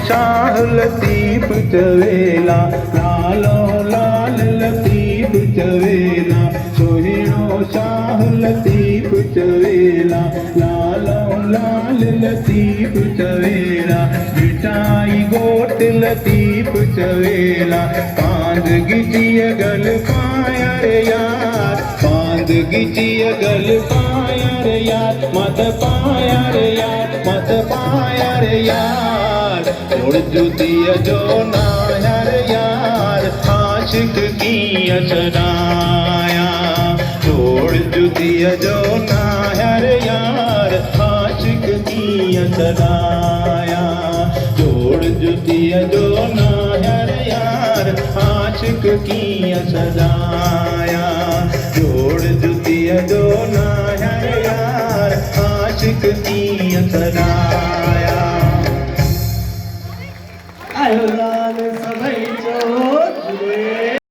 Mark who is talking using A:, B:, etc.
A: शाह लतीफ चवेला, लालो लाल लतीफ चवेला, सोहिणो शाह लतीफ चवेला, लालो लाल लतीफ चवेला, मिठाई गोट लतीफ चवेला, पांद गिचिय गल पाया रे यार, पांद गिचिय गल पाया रे यार, मत पाया रे यार, मत पाया रे यार, छोड़ जुदिया जो नाया रे यार, आशिक की असराया, छोड़ जुदिया जो नाया रे यार, आशिक की असराया, छोड़ जुदिया जो नाया रे यार, आशिक की असराया, छोड़ जुदिया जो नाया रे यार, आशिक की असराया। आयो लाल समय